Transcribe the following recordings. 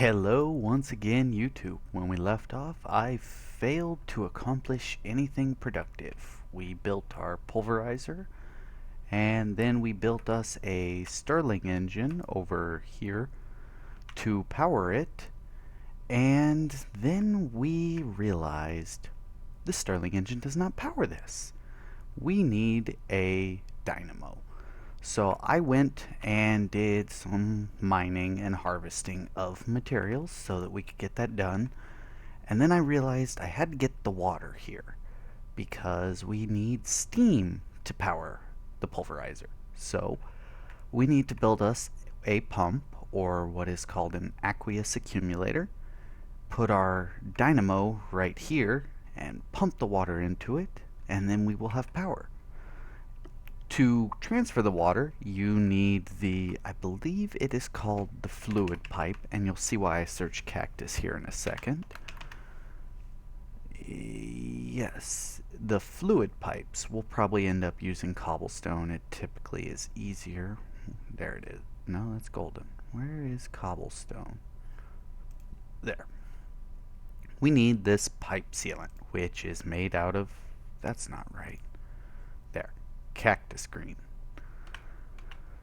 Hello once again, YouTube. When we left off, I failed to accomplish anything productive. We built our pulverizer, and then we built us a Stirling engine over here to power it, and then we realized the Stirling engine does not power this. We need a dynamo. So I went and did some mining and harvesting of materials so that we could get that done. And then I realized I had to get the water here because we need steam to power the pulverizer. So we need to build us a pump, or what is called an aqueous accumulator, put our dynamo right here and pump the water into it, and then we will have power. To transfer the water, you need I believe it is called the fluid pipe, and you'll see why I search cactus here in a second. Yes, the fluid pipes. We'll probably end up using cobblestone. It typically is easier. There it is. No, that's golden. Where is cobblestone? There. We need this pipe sealant, which is made out of... That's not right. There. Cactus green.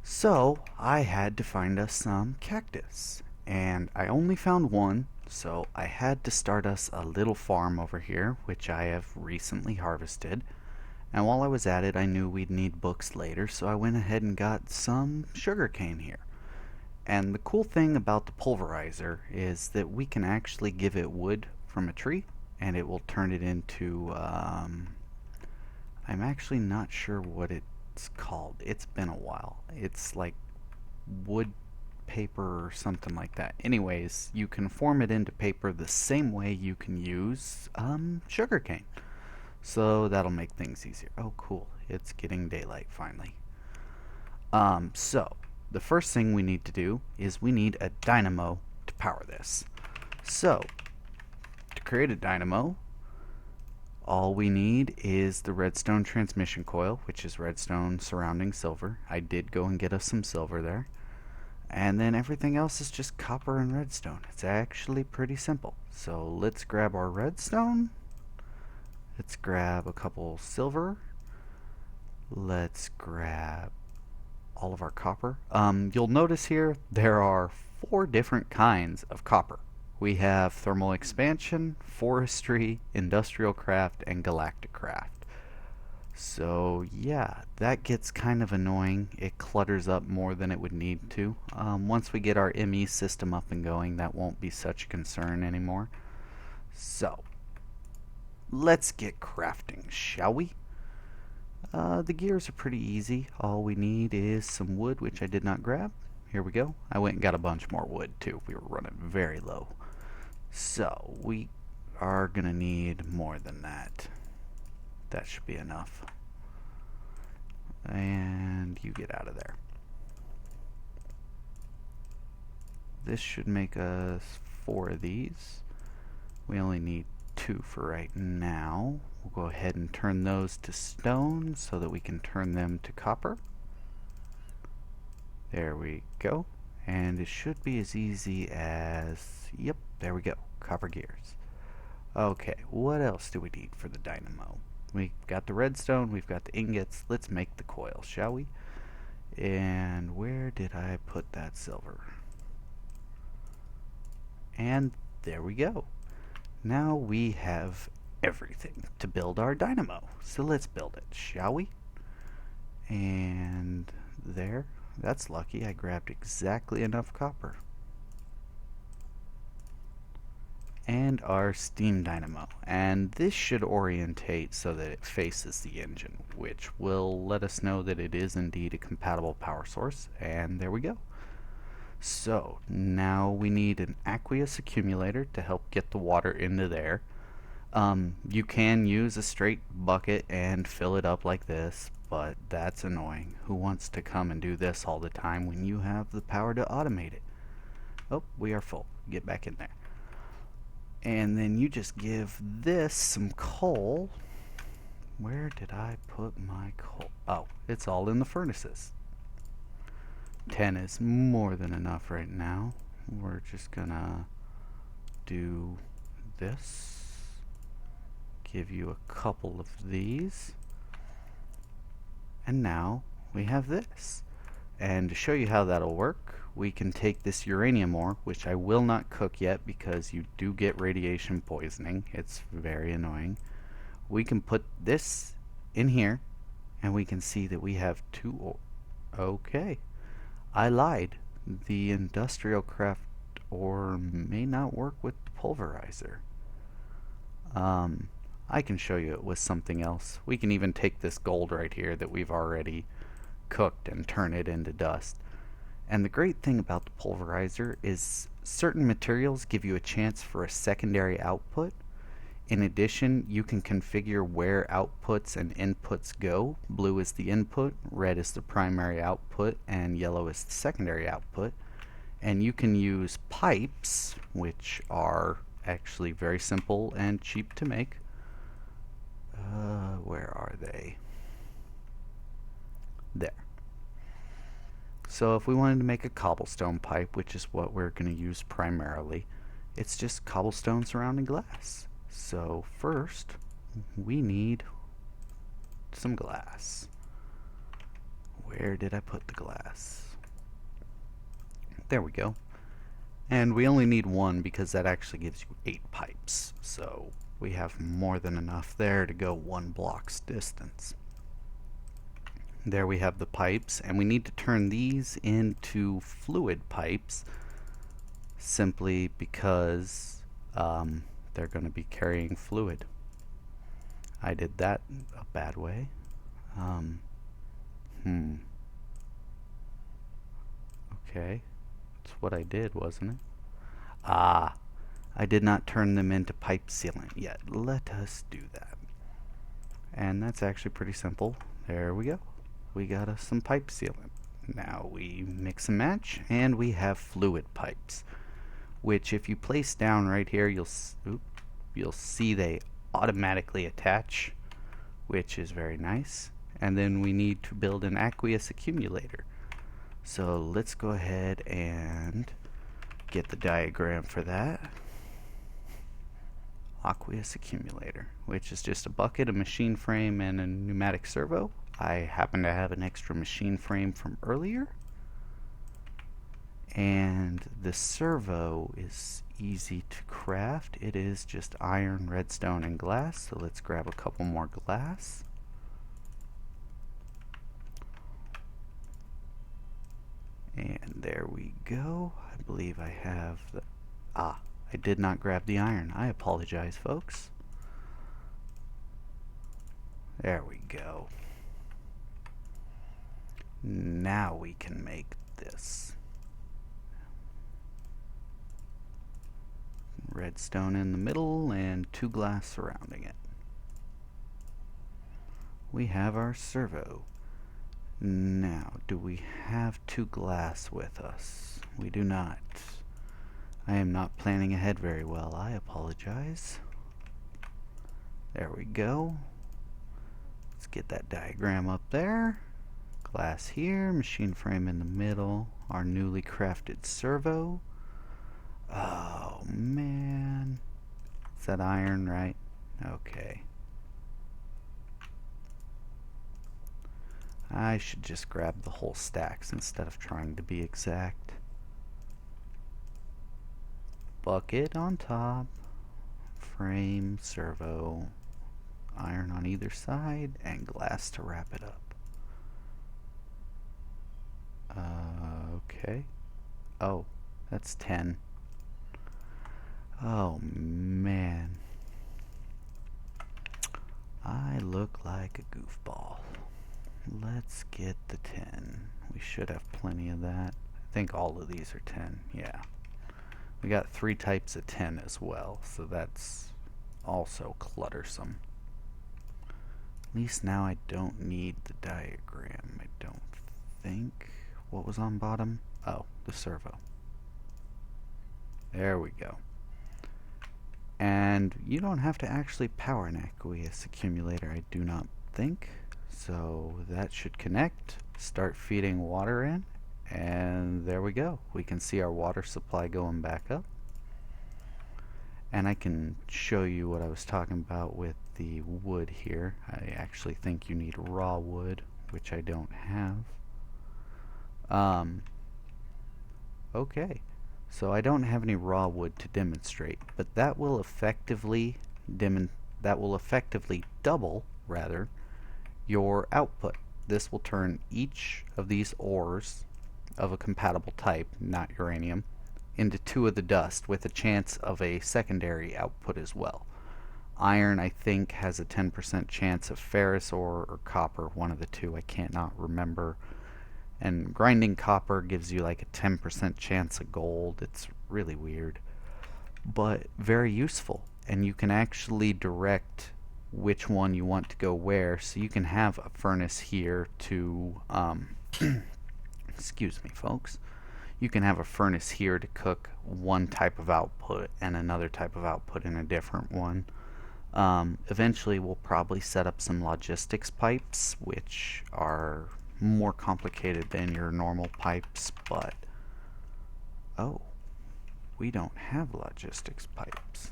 So I had to find us some cactus, and I only found one, so I had to start us a little farm over here, which I have recently harvested. And while I was at it, I knew we'd need books later, so I went ahead and got some sugarcane here. And the cool thing about the pulverizer is that we can actually give it wood from a tree, and it will turn it into I'm actually not sure what it's called. It's been a while. It's like wood paper or something like that. Anyways, you can form it into paper the same way you can use sugarcane. So that'll make things easier. Oh, cool. It's getting daylight finally. So the first thing we need to do is we need a dynamo to power this. So to create a dynamo, all we need is the redstone transmission coil, which is redstone surrounding silver. I did go and get us some silver there. And then everything else is just copper and redstone. It's actually pretty simple. So let's grab our redstone. Let's grab a couple silver. Let's grab all of our copper. You'll notice here there are 4 different kinds of copper. We have thermal expansion, forestry, industrial craft, and galactic craft. So yeah, that gets kind of annoying. It clutters up more than it would need to. Once we get our ME system up and going, that won't be such a concern anymore. So let's get crafting, shall we? The gears are pretty easy. All we need is some wood, which I did not grab. Here we go. I went and got a bunch more wood too. We were running very low. So we are going to need more than that. That should be enough. And you get out of there. This should make us 4 of these. We only need 2 for right now. We'll go ahead and turn those to stone so that we can turn them to copper. There we go. And it should be as easy as, yep, there we go, copper gears. Okay, what else do we need for the dynamo? We've got the redstone, we've got the ingots. Let's make the coil, shall we? And where did I put that silver? And there we go. Now we have everything to build our dynamo. So let's build it, shall we? And there. That's lucky. I grabbed exactly enough copper. And our steam dynamo. And this should orientate so that it faces the engine, which will let us know that it is indeed a compatible power source. And there we go. So now we need an aqueous accumulator to help get the water into there. You can use a straight bucket and fill it up like this, but that's annoying. Who wants to come and do this all the time when you have the power to automate it? Oh, we are full. Get back in there. And then you just give this some coal. Where did I put my coal? Oh, it's all in the furnaces. 10 is more than enough right now. we're just gonna do this. Give you a couple of these. And now we have this. And to show you how that'll work, we can take this uranium ore, which I will not cook yet because you do get radiation poisoning. It's very annoying. We can put this in here, and we can see that we have two ore. Okay, I lied. The industrial craft ore may not work with the pulverizer. I can show you it with something else. We can even take this gold right here that we've already cooked and turn it into dust. And the great thing about the pulverizer is certain materials give you a chance for a secondary output. In addition, you can configure where outputs and inputs go. Blue is the input, red is the primary output, and yellow is the secondary output. And you can use pipes, which are actually very simple and cheap to make. Where are they? There. So if we wanted to make a cobblestone pipe, which is what we're going to use primarily, it's just cobblestone surrounding glass. So first, we need some glass. Where did I put the glass? There we go. And we only need one because that actually gives you 8 pipes. So we have more than enough there to go 1 block's distance. There we have the pipes, and we need to turn these into fluid pipes simply because they're going to be carrying fluid. I did that a bad way. Okay, that's what I did, wasn't it? Ah, I did not turn them into pipe sealant yet. Let us do that. And that's actually pretty simple. There we go. We got us some pipe sealant. Now we mix and match, and we have fluid pipes, which if you place down right here, you'll see they automatically attach, which is very nice. And then we need to build an aqueous accumulator. So let's go ahead and get the diagram for that. Aqueous accumulator, which is just a bucket, a machine frame, and a pneumatic servo. I happen to have an extra machine frame from earlier. And the servo is easy to craft. It is just iron, redstone, and glass. So let's grab a couple more glass. And there we go. I believe I have the... I did not grab the iron. I apologize, folks. There we go. Now we can make this. Redstone in the middle and 2 glass surrounding it. We have our servo. Now, do we have 2 glass with us? We do not. I am not planning ahead very well. I apologize. There we go. Let's get that diagram up there. Glass here, machine frame in the middle, our newly crafted servo. Oh man. Is that iron, right? Okay. I should just grab the whole stacks instead of trying to be exact. Bucket on top, frame, servo, iron on either side, and glass to wrap it up. Okay. Oh, that's 10. Oh man. I look like a goofball. Let's get the 10. We should have plenty of that. I think all of these are 10. Yeah. We got 3 types of 10 as well, so that's also cluttersome. At least now I don't need the diagram, I don't think. What was on bottom? Oh, the servo. There we go. And you don't have to actually power an aqueous accumulator, I do not think. So that should connect, start feeding water in, And there we go. We can see our water supply going back up. And I can show you what I was talking about with the wood here. I actually think you need raw wood, which I don't have. Okay, so I don't have any raw wood to demonstrate, but that will effectively double your output. This will turn each of these ores of a compatible type, not uranium, into 2 of the dust, with a chance of a secondary output as well. Iron, I think, has a 10% chance of ferrous ore or copper, one of the two, I cannot remember. And grinding copper gives you like a 10% chance of gold. It's really weird, but very useful. And you can actually direct which one you want to go where, so you can have a furnace here to excuse me folks, you can have a furnace here to cook one type of output and another type of output in a different one. Eventually we'll probably set up some logistics pipes, which are more complicated than your normal pipes, but oh, we don't have logistics pipes.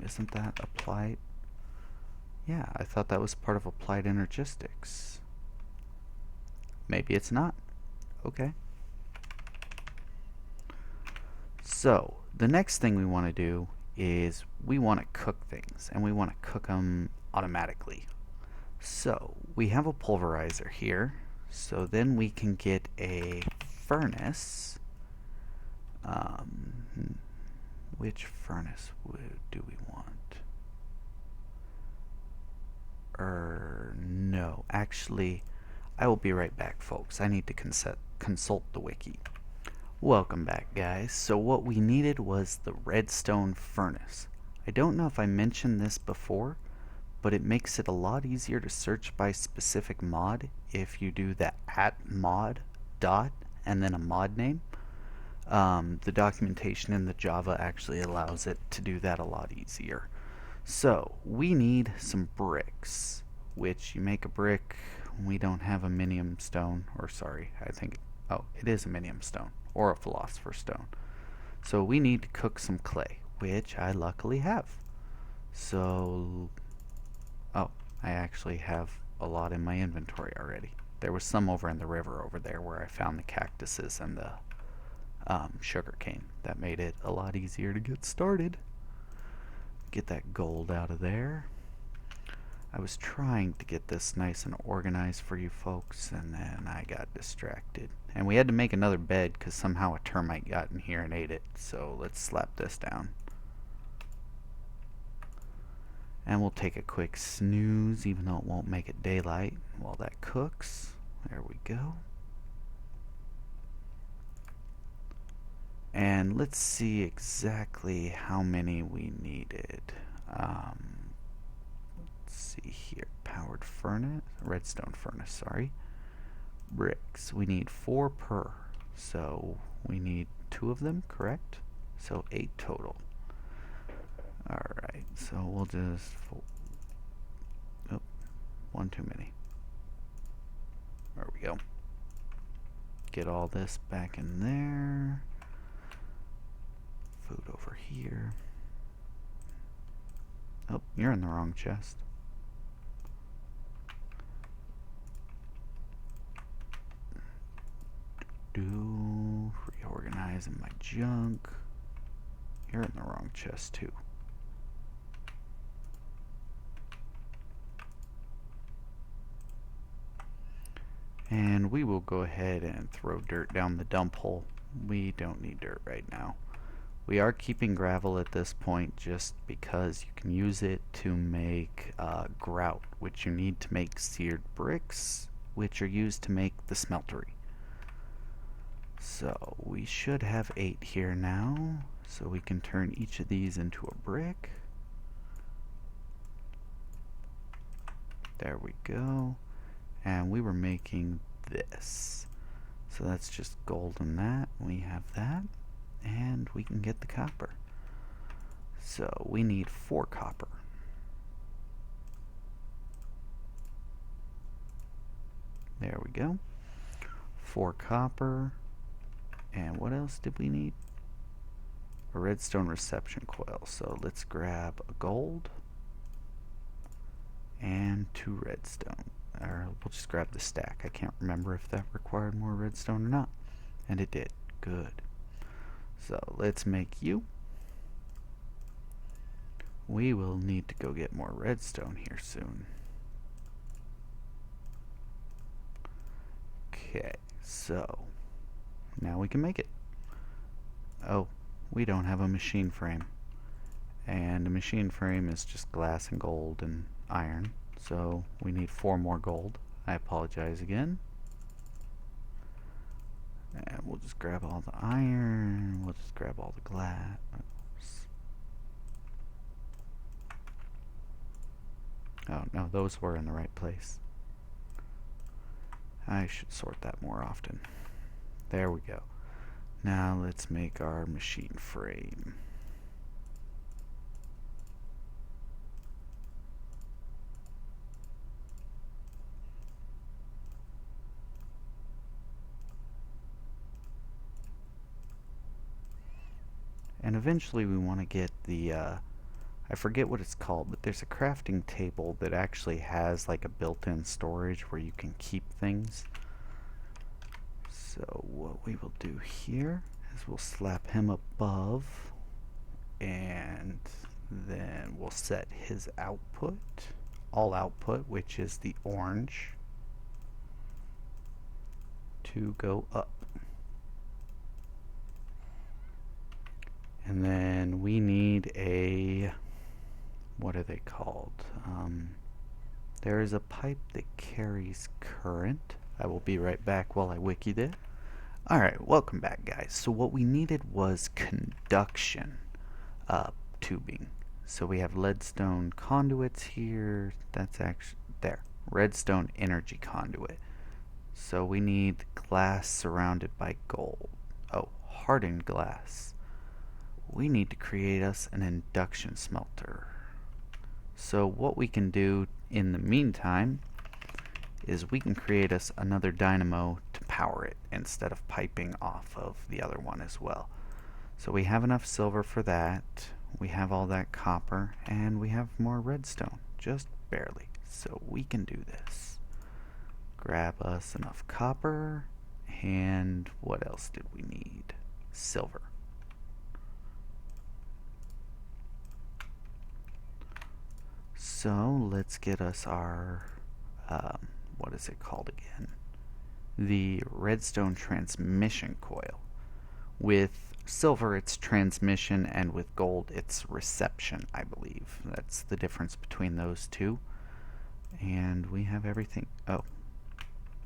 Isn't that applied? Yeah, I thought that was part of applied energistics. Maybe it's not. Okay. So, the next thing we want to do is we want to cook things, and we want to cook them automatically. So, we have a pulverizer here, so then we can get a furnace. Which furnace do we want? No, actually, I will be right back, folks. I need to consult the wiki. Welcome back, guys. So what we needed was the redstone furnace. I don't know if I mentioned this before, but it makes it a lot easier to search by specific mod if you do the @mod dot and then a mod name. The documentation in the Java actually allows it to do that a lot easier. So we need some bricks, which you make a brick. We don't have a minium stone, or sorry, I think, oh, it is a minium stone or a philosopher's stone. So we need to cook some clay, which I luckily have. So, oh, I actually have a lot in my inventory already. There was some over in the river over there where I found the cactuses and the sugar cane. That made it a lot easier to get started. Get that gold out of there. I was trying to get this nice and organized for you folks, and then I got distracted. And we had to make another bed because somehow a termite got in here and ate it. So let's slap this down. And we'll take a quick snooze, even though it won't make it daylight, while that cooks. There we go. And let's see exactly how many we needed. Let's see here. Powered furnace, redstone furnace, sorry. Bricks, we need 4 per. So we need 2 of them, correct? So 8 total. Alright, so we'll just... Oh, 1 too many. There we go. Get all this back in there. Food over here. Oh, you're in the wrong chest. Reorganizing my junk. You're in the wrong chest too. And we will go ahead and throw dirt down the dump hole. We don't need dirt right now. We are keeping gravel at this point just because you can use it to make grout, which you need to make seared bricks, which are used to make the smeltery. So we should have 8 here now, so we can turn each of these into a brick. There we go. And we were making this. So that's just gold in that. We have that. And we can get the copper. So we need 4 copper. There we go. 4 copper. And what else did we need? A redstone reception coil. So let's grab a gold and 2 redstone. Or we'll just grab the stack. I can't remember if that required more redstone or not. And it did. Good. So let's make you. We will need to go get more redstone here soon. Okay, so now we can make it. Oh, we don't have a machine frame. And a machine frame is just glass and gold and iron. So we need 4 more gold. I apologize again. And we'll just grab all the iron. We'll just grab all the glass. Oh, no, those were in the right place. I should sort that more often. There we go. Now let's make our machine frame. And eventually we want to get the, I forget what it's called, but there's a crafting table that actually has like a built-in storage where you can keep things. So what we will do here is we'll slap him above, and then we'll set his output, all output, which is the orange, to go up. And then we need a, what are they called? There is a pipe that carries current. I will be right back while I wiki that. Alright, welcome back, guys. So what we needed was conduction tubing. So we have leadstone conduits here. That's actually, there, redstone energy conduit. So we need glass surrounded by gold. Oh, hardened glass. We need to create us an induction smelter. So what we can do in the meantime is we can create us another dynamo to power it instead of piping off of the other one as well. So we have enough silver for that, we have all that copper, and we have more redstone, just barely. So we can do this. Grab us enough copper, and what else did we need? Silver. So let's get us our, what is it called again? The redstone transmission coil. With silver it's transmission, and with gold it's reception, I believe. That's the difference between those two. And we have everything. Oh,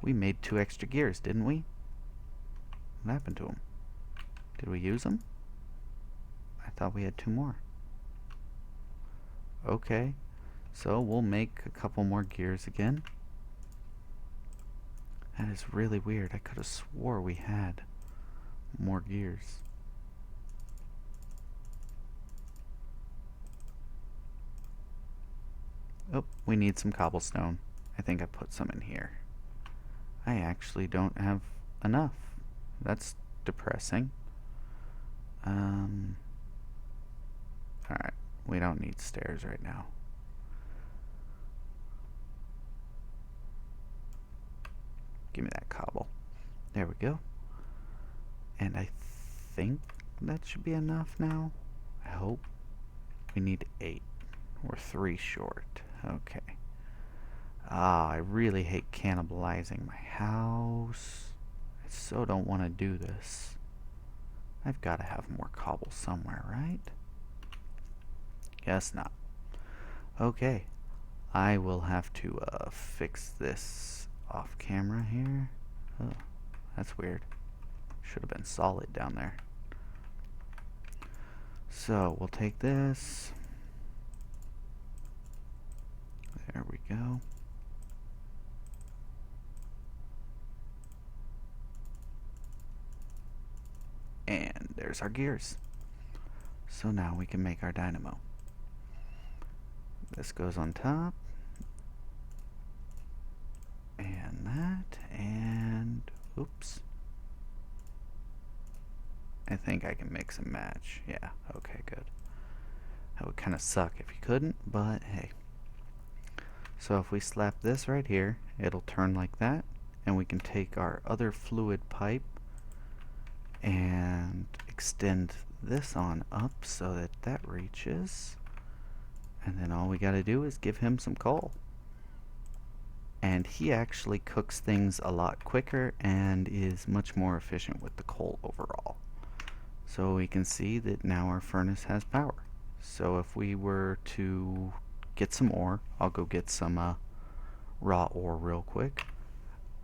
we made 2 extra gears, didn't we? What happened to them? Did we use them? I thought we had 2 more. Okay. So we'll make a couple more gears again. That is really weird. I could have swore we had more gears. Oh, we need some cobblestone. I think I put some in here. I actually don't have enough. That's depressing. Alright, we don't need stairs right now. Give me that cobble. There we go. And I think that should be enough now. I hope. We need 8. We're 3 short. Okay. I really hate cannibalizing my house. I so don't want to do this. I've got to have more cobble somewhere, right? Guess not. Okay. I will have to fix this off camera here. Oh, that's weird. Should have been solid down there. So we'll take this. There we go. And there's our gears. So now we can make our dynamo. This goes on top. And that, and Oops. I think I can mix and match. Yeah, okay, good. That would kind of suck if you couldn't, but hey. So if we slap this right here, it'll turn like that, and we can take our other fluid pipe and extend this on up so that that reaches, and then all we gotta do is give him some coal. And he actually cooks things a lot quicker and is much more efficient with the coal overall. So we can see that now our furnace has power. So if we were to get some ore, I'll go get some raw ore real quick.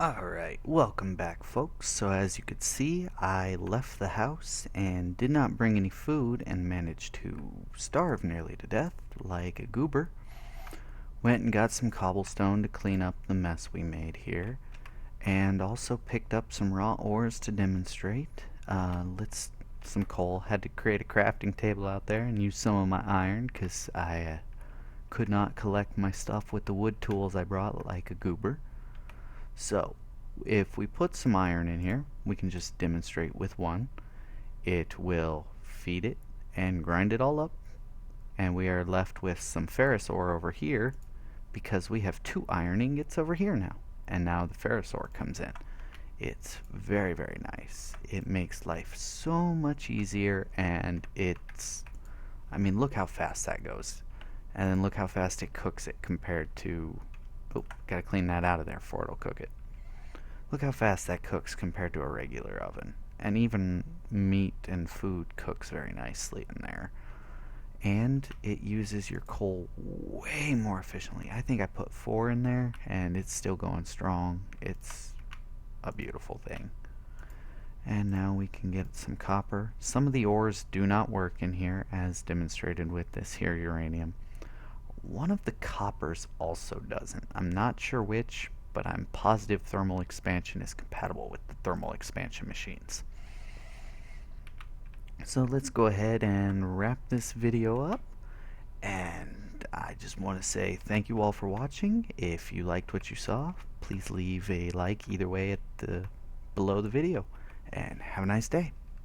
Alright, welcome back folks. So as you could see, I left the house and did not bring any food and managed to starve nearly to death like a goober. Went and got some cobblestone to clean up the mess we made here, and also picked up some raw ores to demonstrate. Some coal. Had to create a crafting table out there and use some of my iron because I could not collect my stuff with the wood tools I brought like a goober. So if we put some iron in here, we can just demonstrate with one. It will feed it and grind it all up, and we are left with some ferrous ore over here because we have 2 iron ingots over here now, and now the ferrous ore comes in. It's very, very nice. It makes life so much easier, and I mean, look how fast that goes. And then look how fast it cooks it compared to, oh, gotta clean that out of there before it'll cook it. Look how fast that cooks compared to a regular oven. And even meat and food cooks very nicely in there. And it uses your coal way more efficiently. I think I put 4 in there, and it's still going strong. It's a beautiful thing. And now we can get some copper. Some of the ores do not work in here, as demonstrated with this here uranium. One of the coppers also doesn't. I'm not sure which, but I'm positive thermal expansion is compatible with the thermal expansion machines. So let's go ahead and wrap this video up, and I just want to say thank you all for watching. If you liked what you saw, please leave a like either way below the video, and have a nice day.